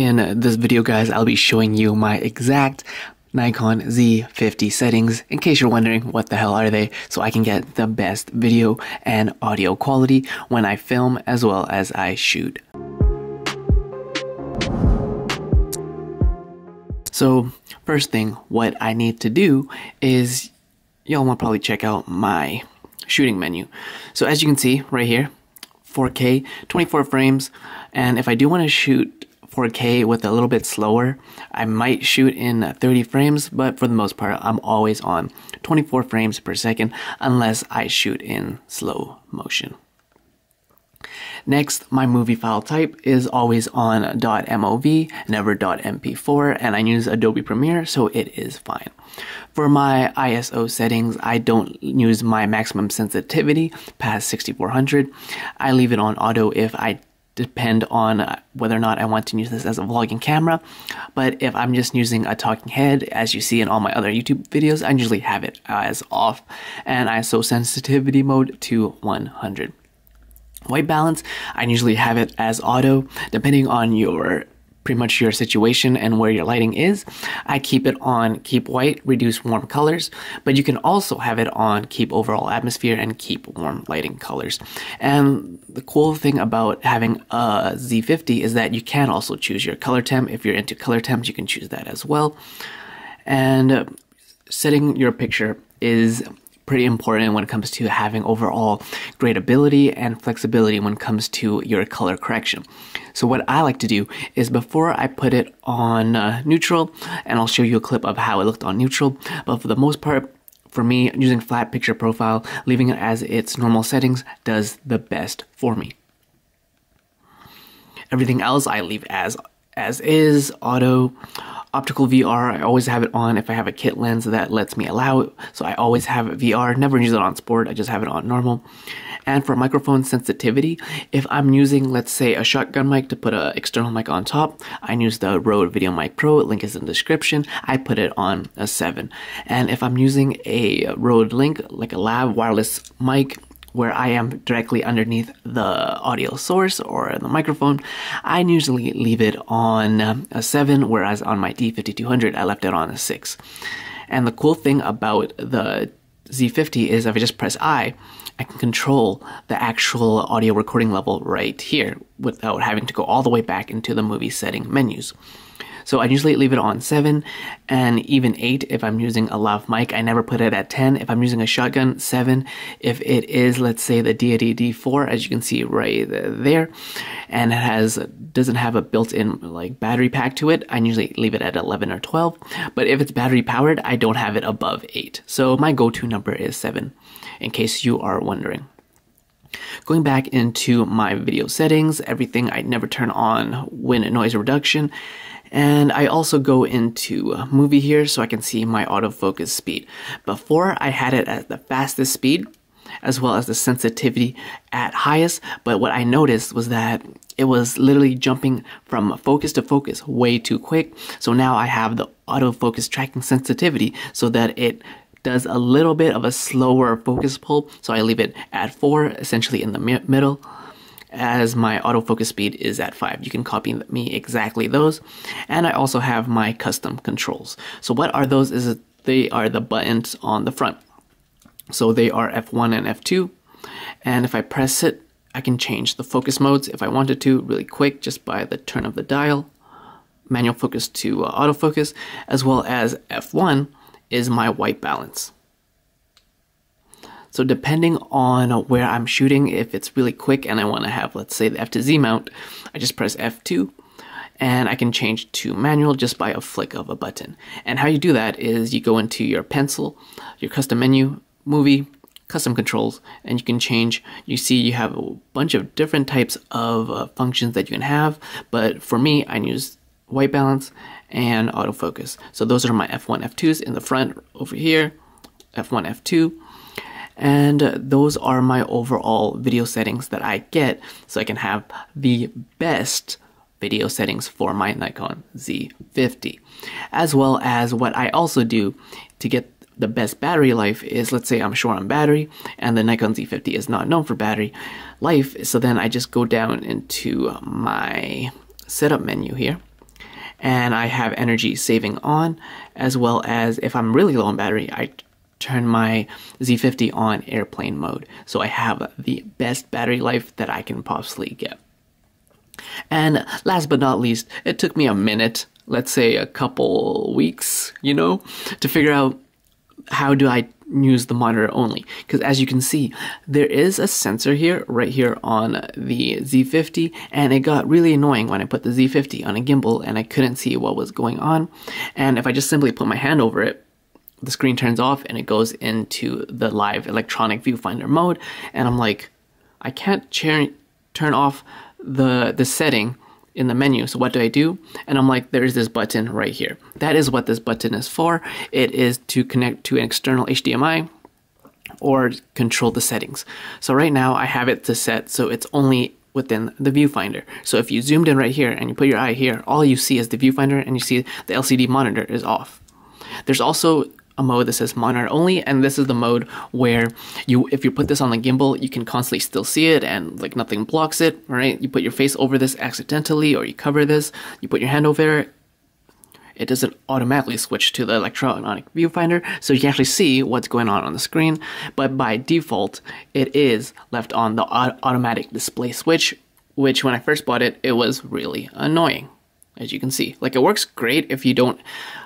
In this video, guys, I'll be showing you my exact Nikon Z50 settings in case you're wondering what the hell are they, so I can get the best video and audio quality when I film as well as I shoot. So first thing, what I need to do is y'all want to probably check out my shooting menu. So as you can see right here, 4K, 24 frames, and if I do want to shoot 4K with a little bit slower, I might shoot in 30 frames, but for the most part, I'm always on 24 frames per second unless I shoot in slow motion. Next, my movie file type is always on .mov, never .mp4, and I use Adobe Premiere, so it is fine. For my ISO settings, I don't use my maximum sensitivity past 6400. I leave it on auto if I depend on whether or not I want to use this as a vlogging camera, but if I'm just using a talking head, as you see in all my other YouTube videos, I usually have it as off, and ISO sensitivity mode to 100. White balance, I usually have it as auto, depending on pretty much your situation and where your lighting is. I keep it on keep white, reduce warm colors, but you can also have it on keep overall atmosphere and keep warm lighting colors. And the cool thing about having a Z50 is that you can also choose your color temp. If you're into color temps, you can choose that as well. And setting your picture is pretty important when it comes to having overall gradability and flexibility when it comes to your color correction. So what I like to do is before I put it on neutral, and I'll show you a clip of how it looked on neutral, but for the most part, for me, using flat picture profile, leaving it as its normal settings does the best for me. Everything else I leave as is, auto. Optical Vr, I always have it on if I have a kit lens that lets me allow it, so I always have VR, never use it on sport, I just have it on normal. And for microphone sensitivity, if I'm using, let's say, a shotgun mic to put an external mic on top, I use the Rode Video Mic Pro, link is in the description, I put it on a 7. And if I'm using a Rode Link, like a lav wireless mic, where I am directly underneath the audio source or the microphone, I usually leave it on a 7, whereas on my D5200, I left it on a 6. And the cool thing about the Z50 is if I just press I can control the actual audio recording level right here without having to go all the way back into the movie setting menus. So I usually leave it on 7 and even 8 if I'm using a lav mic. I never put it at 10. If I'm using a shotgun, 7. If it is, let's say, the Deity D4, as you can see right there, and it doesn't have a built-in like battery pack to it, I usually leave it at 11 or 12. But if it's battery powered, I don't have it above 8. So my go-to number is 7, in case you are wondering. Going back into my video settings, everything I never turn on wind noise reduction. And I also go into movie here so I can see my autofocus speed. Before I had it at the fastest speed as well as the sensitivity at highest, but what I noticed was that it was literally jumping from focus to focus way too quick. So now I have the autofocus tracking sensitivity so that it does a little bit of a slower focus pull. So I leave it at 4, essentially in the middle, as my autofocus speed is at 5. You can copy me exactly those. And I also have my custom controls. So what are those? They are the buttons on the front. So they are F1 and F2. And if I press it, I can change the focus modes if I wanted to really quick just by the turn of the dial. Manual focus to autofocus, as well as F1 is my white balance. So depending on where I'm shooting, if it's really quick and I want to have, let's say, the F to Z mount, I just press F2 and I can change to manual just by a flick of a button. And how you do that is you go into your pencil, your custom menu, movie, custom controls, and you can change. You see you have a bunch of different types of functions that you can have, but for me, I use white balance and autofocus. So those are my F1, F2s in the front over here, F1, F2. And those are my overall video settings that I get so I can have the best video settings for my Nikon Z50. As well as what I also do to get the best battery life is, let's say I'm short on battery and the Nikon Z50 is not known for battery life, so then I just go down into my setup menu here and I have energy saving on, as well as if I'm really low on battery, I turn my Z50 on airplane mode. So I have the best battery life that I can possibly get. And last but not least, it took me a minute, let's say a couple weeks, to figure out how do I use the monitor only. Because as you can see, there is a sensor here, right here on the Z50, and it got really annoying when I put the Z50 on a gimbal and I couldn't see what was going on. And if I just simply put my hand over it, the screen turns off and it goes into the live electronic viewfinder mode. And I'm like, I can't turn off the setting in the menu. So what do? And I'm like, there's this button right here. That is what this button is for. It is to connect to an external HDMI or control the settings. So right now I have it to set so it's only within the viewfinder. So if you zoomed in right here and you put your eye here, all you see is the viewfinder and you see the LCD monitor is off. There's also a mode that says monitor only, and this is the mode where if you put this on the gimbal, you can constantly still see it and like nothing blocks it, right? You put your face over this accidentally, or you cover this, you put your hand over it, it doesn't automatically switch to the electronic viewfinder, so you can actually see what's going on the screen. But by default, it is left on the automatic display switch, which when I first bought it, it was really annoying. As you can see, like, it works great if you don't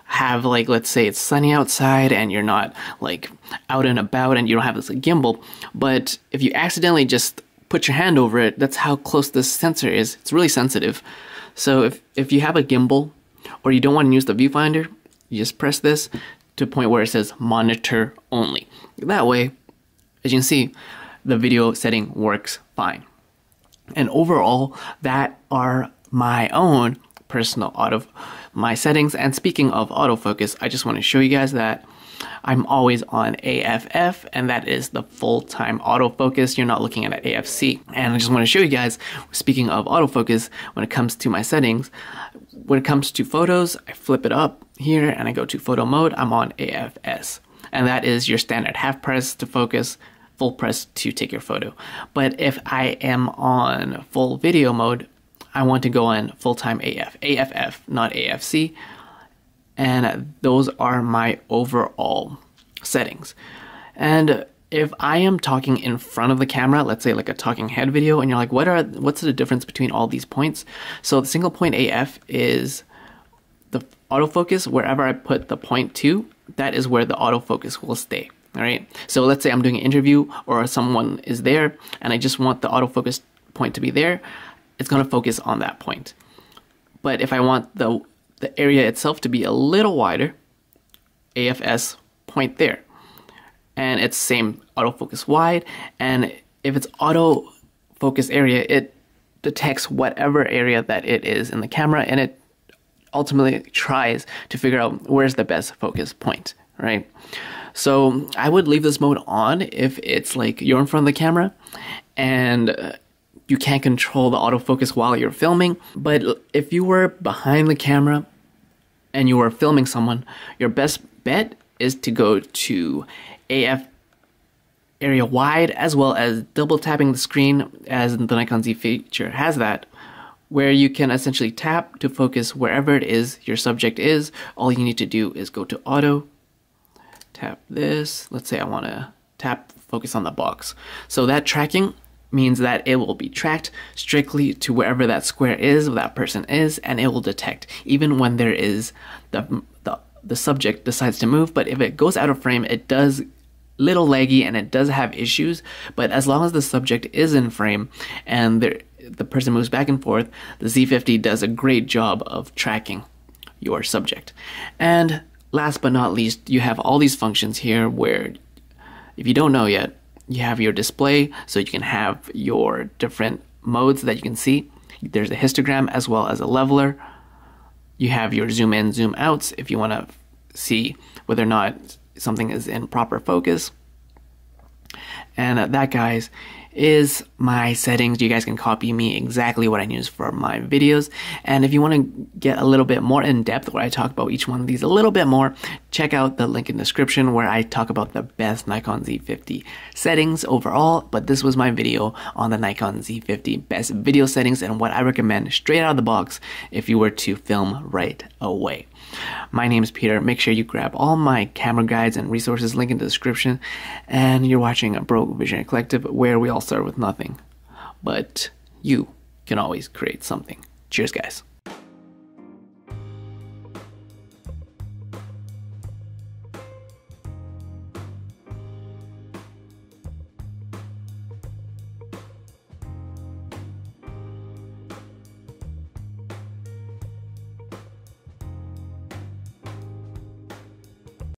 have, like, let's say it's sunny outside and you're not like out and about and you don't have this gimbal, but if you accidentally just put your hand over it, that's how close this sensor is. It's really sensitive. So if you have a gimbal or you don't want to use the viewfinder, you just press this to a point where it says monitor only. That way, as you can see, the video setting works fine. And overall, that are my own personal my settings. And speaking of autofocus, I just want to show you guys that I'm always on AFF, and that is the full-time autofocus. You're not looking at an AFC. And I just want to show you guys, speaking of autofocus, when it comes to my settings, when it comes to photos, I flip it up here and I go to photo mode. I'm on AFS, and that is your standard half press to focus, full press to take your photo. But if I am on full video mode, I want to go on full-time AFF, not AFC. And those are my overall settings. And if I am talking in front of the camera, let's say like a talking head video, and you're like, what's the difference between all these points? So the single point AF is the autofocus. Wherever I put the point to, that is where the autofocus will stay. All right. So let's say I'm doing an interview or someone is there and I just want the autofocus point to be there. It's going to focus on that point. But if I want the area itself to be a little wider, AFS point there. And it's same autofocus wide. And if it's autofocus area, it detects whatever area that it is in the camera, and it ultimately tries to figure out where's the best focus point, right? So I would leave this mode on if it's like you're in front of the camera and you can't control the autofocus while you're filming. But if you were behind the camera and you were filming someone, your best bet is to go to AF area wide, as well as double tapping the screen, as the Nikon Z feature has that, where you can essentially tap to focus wherever it is your subject is. All you need to do is go to auto, tap this. Let's say I want to tap focus on the box. So that tracking means that it will be tracked strictly to wherever that square is, where that person is, and it will detect even when there is the subject decides to move. But if it goes out of frame, it does little laggy and it does have issues. But as long as the subject is in frame and the person moves back and forth, the Z50 does a great job of tracking your subject. And last but not least, you have all these functions here where, if you don't know yet, you have your display, so you can have your different modes that you can see. There's a histogram as well as a leveler. You have your zoom in, zoom outs if you want to see whether or not something is in proper focus. And that, guys, is my settings. You guys can copy me exactly what I use for my videos. And if you want to get a little bit more in depth where I talk about each one of these a little bit more, check out the link in the description where I talk about the best Nikon Z50 settings overall. But this was my video on the Nikon Z50 best video settings and what I recommend straight out of the box if you were to film right away. My name is Peter. Make sure you grab all my camera guides and resources, link in the description. And you're watching a Broke Visionary Collective where we all start with nothing. But you can always create something. Cheers, guys.